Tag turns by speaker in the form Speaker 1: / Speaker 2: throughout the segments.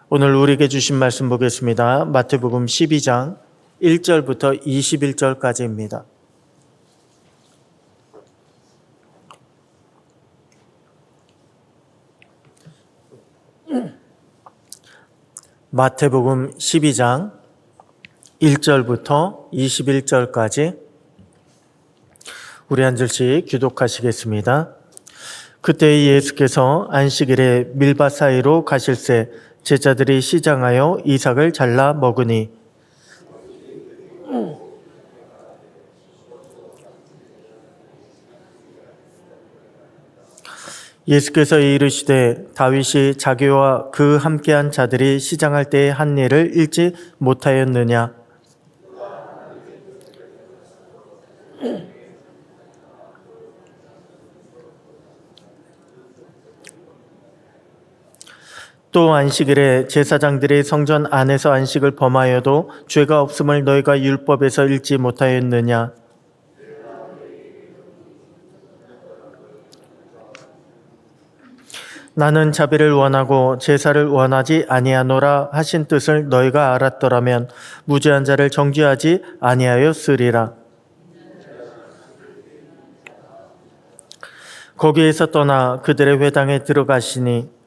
Speaker 1: 오늘 우리에게 주신 말씀 보겠습니다. 마태복음 12장 1절부터 21절까지입니다. 마태복음 12장 1절부터 21절까지 우리 한 절씩 교독하시겠습니다. 그때 예수께서 안식일에 밀밭 사이로 가실새 제자들이 시장하여 이삭을 잘라 먹으니 예수께서 이르시되 다윗이 자기와 그 함께한 자들이 시장할 때의 한 일을 읽지 못하였느냐? 또 안식일에 제사장들이 성전 안에서 안식을 범하여도 죄가 없음을 너희가 율법에서 읽지 못하였느냐? 나는 자비를 원하고 제사를 원하지 아니하노라 하신 뜻을 너희가 알았더라면 무죄한 자를 정죄하지 아니하였으리라. 거기에서 떠나 그들의 회당에 들어가시니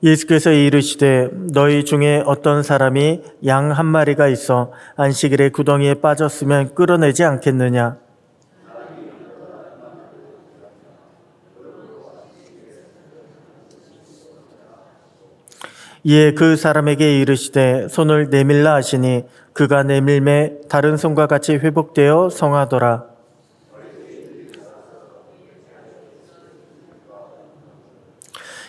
Speaker 1: 예수께서 이르시되 너희 중에 어떤 사람이 양 한 마리가 있어 안식일에 구덩이에 빠졌으면 끌어내지 않겠느냐? 이에 그 사람에게 이르시되 손을 내밀라 하시니 그가 내밀매 다른 손과 같이 회복되어 성하더라.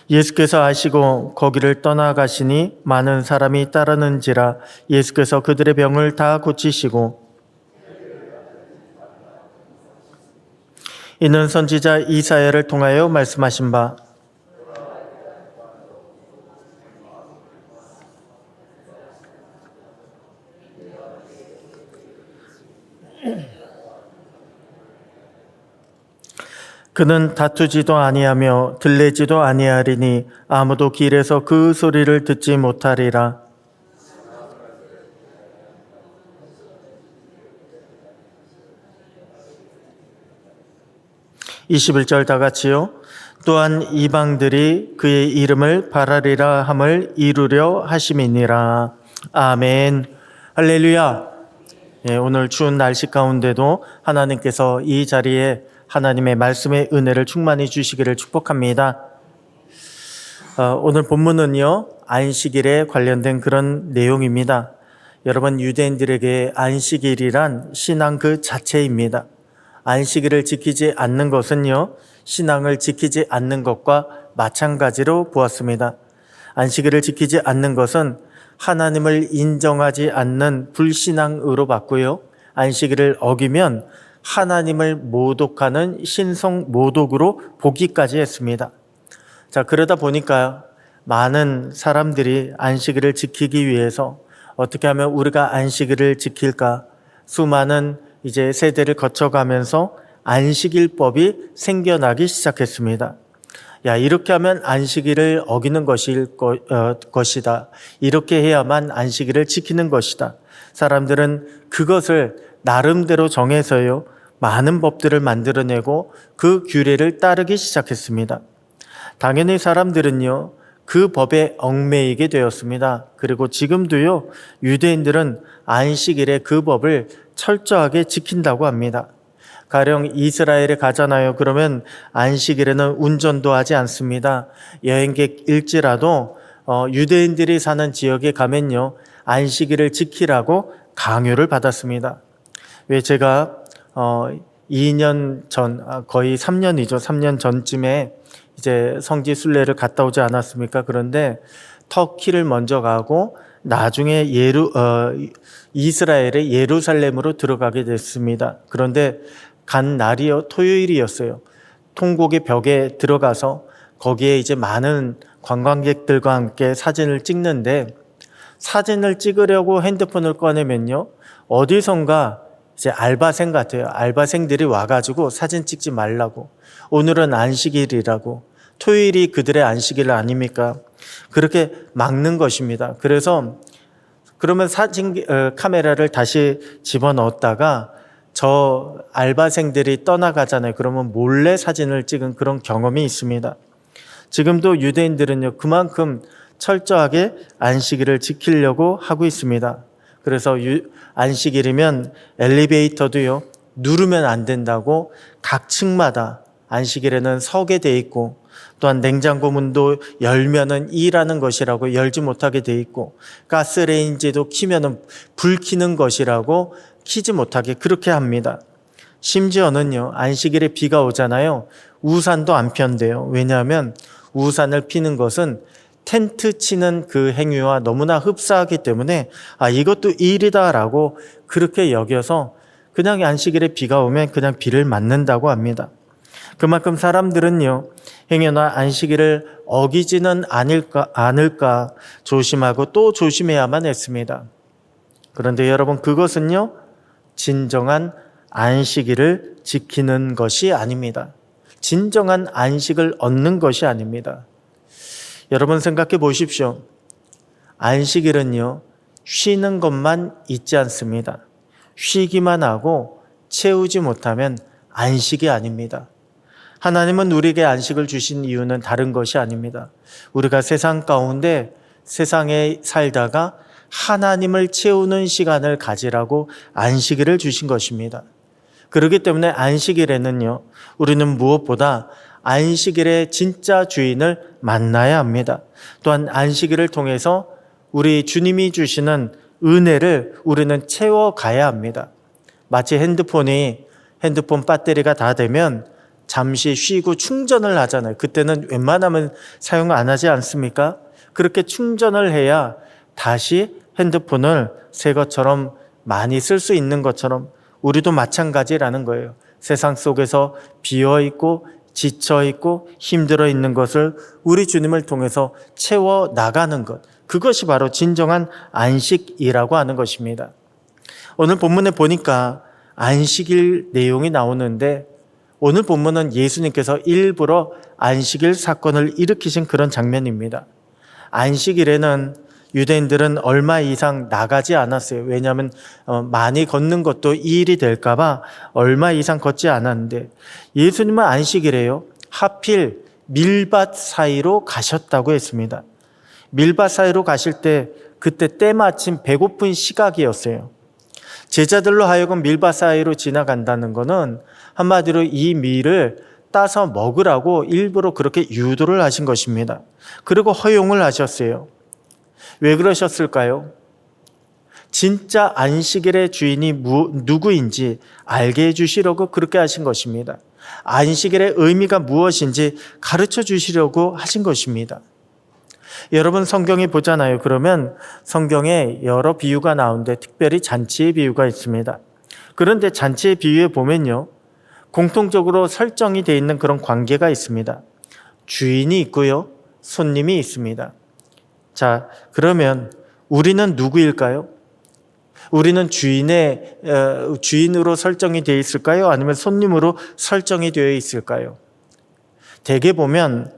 Speaker 1: 예수께서 아시고 거기를 떠나가시니 많은 사람이 따르는지라. 예수께서 그들의 병을 다 고치시고 이는 선지자 이사야를 통하여 말씀하신 바 그는 다투지도 아니하며 들레지도 아니하리니 아무도 길에서 그 소리를 듣지 못하리라. (21절) 다 같이요. 또한 이방들이 그의 이름을 바라리라 함을 이루려 하심이니라. 아멘. 할렐루야. 오늘 추운 날씨 가운데도 하나님께서 이 자리에 하나님의 말씀의 은혜를 충만히 주시기를 축복합니다. 오늘 본문은요, 안식일에 관련된 그런 내용입니다. 여러분, 유대인들에게 안식일이란 신앙 그 자체입니다. 안식일을 지키지 않는 것은요, 신앙을 지키지 않는 것과 마찬가지로 보았습니다. 안식일을 지키지 않는 것은 하나님을 인정하지 않는 불신앙으로 봤고요, 안식일을 어기면 하나님을 모독하는 신성 모독으로 보기까지 했습니다. 자, 그러다 보니까 많은 사람들이 안식일을 지키기 위해서 어떻게 하면 우리가 안식일을 지킬까? 수많은 이제 세대를 거쳐가면서 안식일법이 생겨나기 시작했습니다. 야, 이렇게 하면 안식일을 어기는 것이다. 이렇게 해야만 안식일을 지키는 것이다. 사람들은 그것을 나름대로 정해서요, 많은 법들을 만들어내고 그 규례를 따르기 시작했습니다. 당연히 사람들은요, 그 법에 얽매이게 되었습니다. 그리고 지금도요, 유대인들은 안식일에 그 법을 철저하게 지킨다고 합니다. 가령 이스라엘에 가잖아요. 그러면 안식일에는 운전도 하지 않습니다. 여행객일지라도 유대인들이 사는 지역에 가면요, 안식일을 지키라고 강요를 받았습니다. 왜 제가 2년 전, 거의 3년이죠. 3년 전쯤에 이제 성지 순례를 갔다 오지 않았습니까? 그런데 터키를 먼저 가고 나중에 이스라엘의 예루살렘으로 들어가게 됐습니다. 그런데 간 날이 토요일이었어요. 통곡의 벽에 들어가서 거기에 이제 많은 관광객들과 함께 사진을 찍는데, 사진을 찍으려고 핸드폰을 꺼내면요, 어디선가 이제 알바생 같아요. 알바생들이 와가지고 사진 찍지 말라고. 오늘은 안식일이라고. 토요일이 그들의 안식일 아닙니까? 그렇게 막는 것입니다. 그래서 그러면 카메라를 다시 집어넣었다가 저 알바생들이 떠나가잖아요. 그러면 몰래 사진을 찍은 그런 경험이 있습니다. 지금도 유대인들은요, 그만큼 철저하게 안식일을 지키려고 하고 있습니다. 그래서 안식일이면 엘리베이터도요, 누르면 안 된다고 각 층마다 안식일에는 서게 돼 있고, 또한 냉장고 문도 열면은 일하는 것이라고 열지 못하게 돼 있고, 가스레인지도 키면은 불 켜는 것이라고 키지 못하게 그렇게 합니다. 심지어는요, 안식일에 비가 오잖아요. 우산도 안 편대요. 왜냐하면 우산을 피는 것은 텐트 치는 그 행위와 너무나 흡사하기 때문에 이것도 일이다라고 그렇게 여겨서 그냥 안식일에 비가 오면 그냥 비를 맞는다고 합니다. 그만큼 사람들은요, 행여나 안식일을 어기지는 않을까 조심하고 또 조심해야만 했습니다. 그런데 여러분, 그것은요, 진정한 안식일을 지키는 것이 아닙니다. 진정한 안식을 얻는 것이 아닙니다. 여러분 생각해 보십시오. 안식일은요, 쉬는 것만 있지 않습니다. 쉬기만 하고 채우지 못하면 안식이 아닙니다. 하나님은 우리에게 안식을 주신 이유는 다른 것이 아닙니다. 우리가 세상 가운데 세상에 살다가 하나님을 채우는 시간을 가지라고 안식일을 주신 것입니다. 그렇기 때문에 안식일에는요, 우리는 무엇보다 안식일의 진짜 주인을 만나야 합니다. 또한 안식일을 통해서 우리 주님이 주시는 은혜를 우리는 채워가야 합니다. 마치 핸드폰 배터리가 다 되면 잠시 쉬고 충전을 하잖아요. 그때는 웬만하면 사용 안 하지 않습니까? 그렇게 충전을 해야 다시 핸드폰을 새 것처럼 많이 쓸 수 있는 것처럼 우리도 마찬가지라는 거예요. 세상 속에서 비어있고 지쳐있고 힘들어 있는 것을 우리 주님을 통해서 채워 나가는 것, 그것이 바로 진정한 안식이라고 하는 것입니다. 오늘 본문에 보니까 안식일 내용이 나오는데, 오늘 본문은 예수님께서 일부러 안식일 사건을 일으키신 그런 장면입니다. 안식일에는 유대인들은 얼마 이상 나가지 않았어요. 왜냐하면 많이 걷는 것도 일이 될까 봐 얼마 이상 걷지 않았는데, 예수님은 안식일에요, 하필 밀밭 사이로 가셨다고 했습니다. 밀밭 사이로 가실 때 그때 때마침 배고픈 시각이었어요. 제자들로 하여금 밀밭 사이로 지나간다는 것은 한마디로 이 밀을 따서 먹으라고 일부러 그렇게 유도를 하신 것입니다. 그리고 허용을 하셨어요. 왜 그러셨을까요? 진짜 안식일의 주인이 누구인지 알게 해주시려고 그렇게 하신 것입니다. 안식일의 의미가 무엇인지 가르쳐 주시려고 하신 것입니다. 여러분, 성경에 보잖아요. 그러면 성경에 여러 비유가 나오는데 특별히 잔치의 비유가 있습니다. 그런데 잔치의 비유에 보면요, 공통적으로 설정이 되어 있는 그런 관계가 있습니다. 주인이 있고요, 손님이 있습니다. 자, 그러면 우리는 누구일까요? 우리는 주인으로 설정이 되어 있을까요? 아니면 손님으로 설정이 되어 있을까요? 대개 보면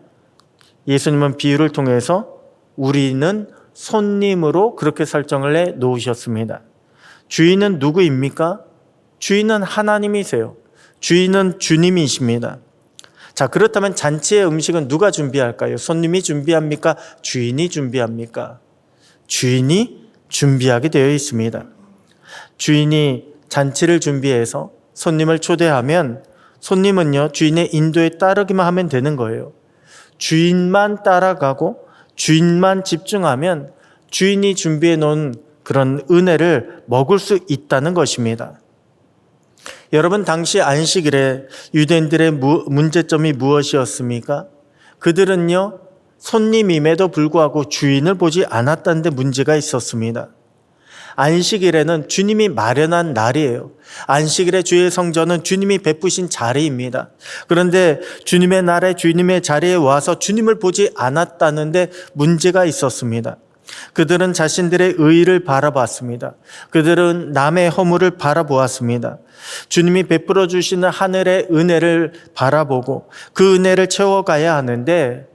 Speaker 1: 예수님은 비유를 통해서 우리는 손님으로 그렇게 설정을 해 놓으셨습니다. 주인은 누구입니까? 주인은 하나님이세요. 주인은 주님이십니다. 자, 그렇다면 잔치의 음식은 누가 준비할까요? 손님이 준비합니까? 주인이 준비합니까? 주인이 준비하게 되어 있습니다. 주인이 잔치를 준비해서 손님을 초대하면 손님은요, 주인의 인도에 따르기만 하면 되는 거예요. 주인만 따라가고 주인만 집중하면 주인이 준비해 놓은 그런 은혜를 먹을 수 있다는 것입니다. 여러분, 당시 안식일에 유대인들의 문제점이 무엇이었습니까? 그들은요, 손님임에도 불구하고 주인을 보지 않았다는 데 문제가 있었습니다. 안식일에는 주님이 마련한 날이에요. 안식일의 주의 성전은 주님이 베푸신 자리입니다. 그런데 주님의 날에 주님의 자리에 와서 주님을 보지 않았다는 데 문제가 있었습니다. 그들은 자신들의 의의를 바라봤습니다. 그들은 남의 허물을 바라보았습니다. 주님이 베풀어 주시는 하늘의 은혜를 바라보고 그 은혜를 채워가야 하는데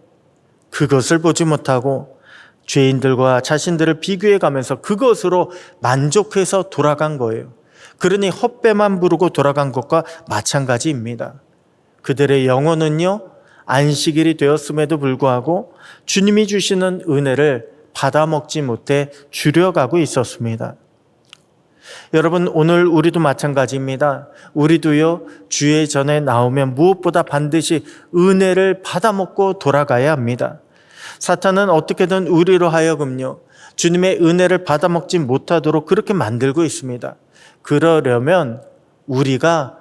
Speaker 1: 그것을 보지 못하고 죄인들과 자신들을 비교해 가면서 그것으로 만족해서 돌아간 거예요. 그러니 헛배만 부르고 돌아간 것과 마찬가지입니다. 그들의 영혼은요, 안식일이 되었음에도 불구하고 주님이 주시는 은혜를 받아먹지 못해 줄여가고 있었습니다. 여러분, 오늘 우리도 마찬가지입니다. 우리도요, 주의 전에 나오면 무엇보다 반드시 은혜를 받아먹고 돌아가야 합니다. 사탄은 어떻게든 우리로 하여금요, 주님의 은혜를 받아먹지 못하도록 그렇게 만들고 있습니다. 그러려면 우리가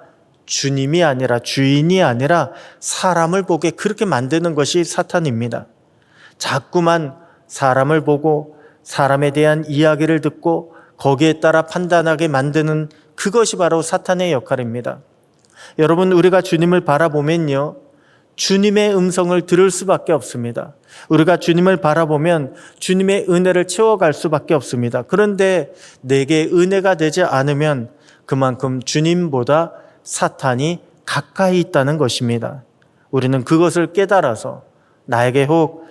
Speaker 1: 주님이 아니라 주인이 아니라 사람을 보게 그렇게 만드는 것이 사탄입니다. 자꾸만 사람을 보고 사람에 대한 이야기를 듣고 거기에 따라 판단하게 만드는 그것이 바로 사탄의 역할입니다. 여러분, 우리가 주님을 바라보면요, 주님의 음성을 들을 수밖에 없습니다. 우리가 주님을 바라보면 주님의 은혜를 채워갈 수밖에 없습니다. 그런데 내게 은혜가 되지 않으면 그만큼 주님보다 사탄이 가까이 있다는 것입니다. 우리는 그것을 깨달아서 나에게 혹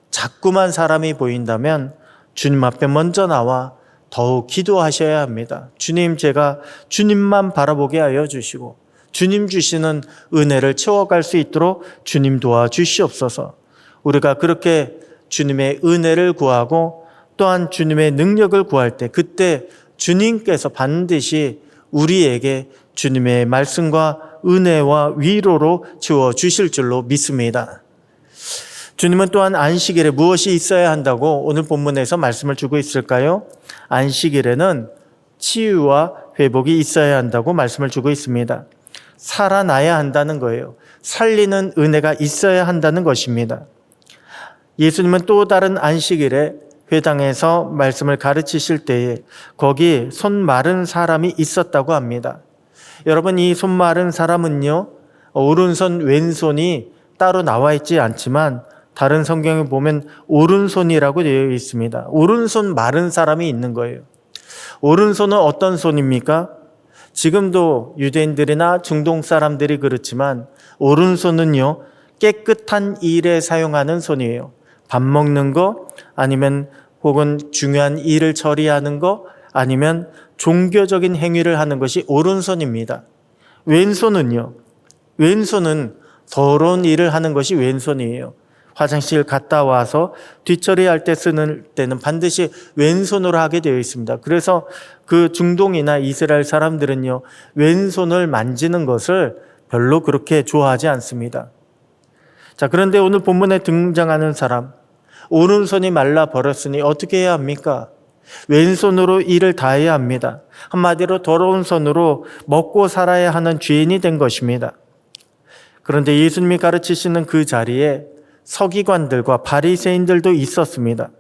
Speaker 1: 자꾸만 사람이 보인다면 주님 앞에 먼저 나와 더욱 기도하셔야 합니다. 주님, 제가 주님만 바라보게 하여 주시고 주님 주시는 은혜를 채워갈 수 있도록 주님 도와주시옵소서. 우리가 그렇게 주님의 은혜를 구하고 또한 주님의 능력을 구할 때 그때 주님께서 반드시 우리에게 주님의 말씀과 은혜와 위로로 채워주실 줄로 믿습니다. 주님은 또한 안식일에 무엇이 있어야 한다고 오늘 본문에서 말씀을 주고 있을까요? 안식일에는 치유와 회복이 있어야 한다고 말씀을 주고 있습니다. 살아나야 한다는 거예요. 살리는 은혜가 있어야 한다는 것입니다. 예수님은 또 다른 안식일에 회당에서 말씀을 가르치실 때에 거기 손 마른 사람이 있었다고 합니다. 여러분, 이 손 마른 사람은요, 오른손 왼손이 따로 나와 있지 않지만 다른 성경에 보면 오른손이라고 되어 있습니다. 오른손 마른 사람이 있는 거예요. 오른손은 어떤 손입니까? 지금도 유대인들이나 중동 사람들이 그렇지만 오른손은요, 깨끗한 일에 사용하는 손이에요. 밥 먹는 거, 아니면 혹은 중요한 일을 처리하는 거, 아니면 종교적인 행위를 하는 것이 오른손입니다. 왼손은요, 왼손은 더러운 일을 하는 것이 왼손이에요. 화장실 갔다 와서 뒷처리할 때 쓰는 때는 반드시 왼손으로 하게 되어 있습니다. 그래서 그 중동이나 이스라엘 사람들은요, 왼손을 만지는 것을 별로 그렇게 좋아하지 않습니다. 자, 그런데 오늘 본문에 등장하는 사람, 오른손이 말라 버렸으니 어떻게 해야 합니까? 왼손으로 일을 다 해야 합니다. 한마디로 더러운 손으로 먹고 살아야 하는 죄인이 된 것입니다. 그런데 예수님이 가르치시는 그 자리에 서기관들과 바리새인들도 있었습니다.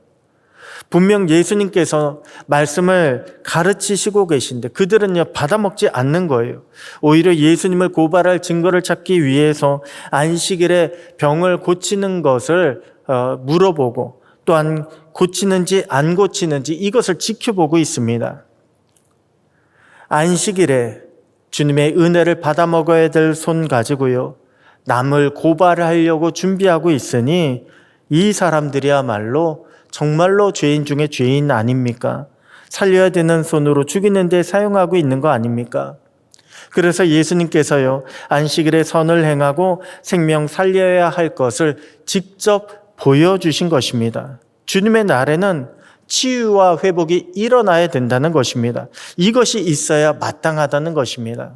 Speaker 1: 분명 예수님께서 말씀을 가르치시고 계신데 그들은요, 받아먹지 않는 거예요. 오히려 예수님을 고발할 증거를 찾기 위해서 안식일에 병을 고치는 것을 물어보고 또한 고치는지 안 고치는지 이것을 지켜보고 있습니다. 안식일에 주님의 은혜를 받아먹어야 될 손 가지고요, 남을 고발하려고 준비하고 있으니 이 사람들이야말로 정말로 죄인 중에 죄인 아닙니까? 살려야 되는 손으로 죽이는 데 사용하고 있는 거 아닙니까? 그래서 예수님께서요, 안식일에 선을 행하고 생명 살려야 할 것을 직접 보여주신 것입니다. 주님의 날에는 치유와 회복이 일어나야 된다는 것입니다. 이것이 있어야 마땅하다는 것입니다.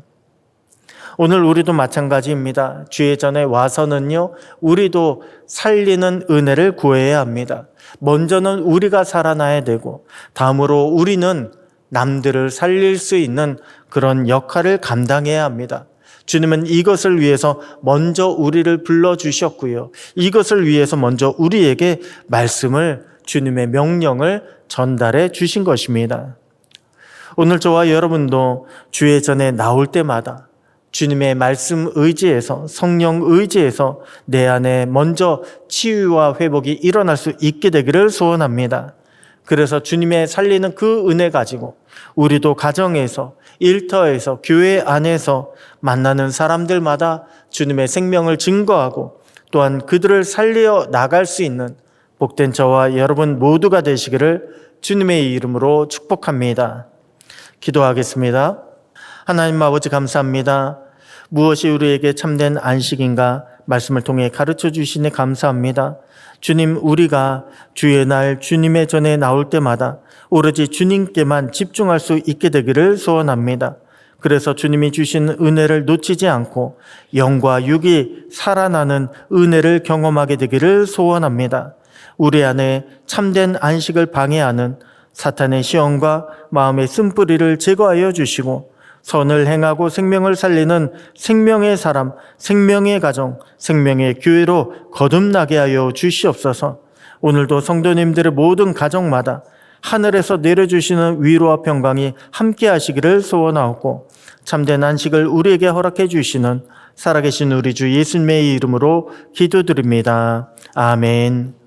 Speaker 1: 오늘 우리도 마찬가지입니다. 주의 전에 와서는요, 우리도 살리는 은혜를 구해야 합니다. 먼저는 우리가 살아나야 되고, 다음으로 우리는 남들을 살릴 수 있는 그런 역할을 감당해야 합니다. 주님은 이것을 위해서 먼저 우리를 불러주셨고요. 이것을 위해서 먼저 우리에게 말씀을, 주님의 명령을 전달해 주신 것입니다. 오늘 저와 여러분도 주의 전에 나올 때마다 주님의 말씀 의지에서, 성령 의지에서 내 안에 먼저 치유와 회복이 일어날 수 있게 되기를 소원합니다. 그래서 주님의 살리는 그 은혜 가지고 우리도 가정에서, 일터에서, 교회 안에서 만나는 사람들마다 주님의 생명을 증거하고 또한 그들을 살려 나갈 수 있는 복된 저와 여러분 모두가 되시기를 주님의 이름으로 축복합니다. 기도하겠습니다. 하나님 아버지 감사합니다. 무엇이 우리에게 참된 안식인가 말씀을 통해 가르쳐 주시니 감사합니다. 주님, 우리가 주의 날 주님의 전에 나올 때마다 오로지 주님께만 집중할 수 있게 되기를 소원합니다. 그래서 주님이 주신 은혜를 놓치지 않고 영과 육이 살아나는 은혜를 경험하게 되기를 소원합니다. 우리 안에 참된 안식을 방해하는 사탄의 시험과 마음의 쓴뿌리를 제거하여 주시고 선을 행하고 생명을 살리는 생명의 사람, 생명의 가정, 생명의 교회로 거듭나게 하여 주시옵소서. 오늘도 성도님들의 모든 가정마다 하늘에서 내려주시는 위로와 평강이 함께 하시기를 소원하옵고 참된 안식을 우리에게 허락해 주시는 살아계신 우리 주 예수님의 이름으로 기도드립니다. 아멘.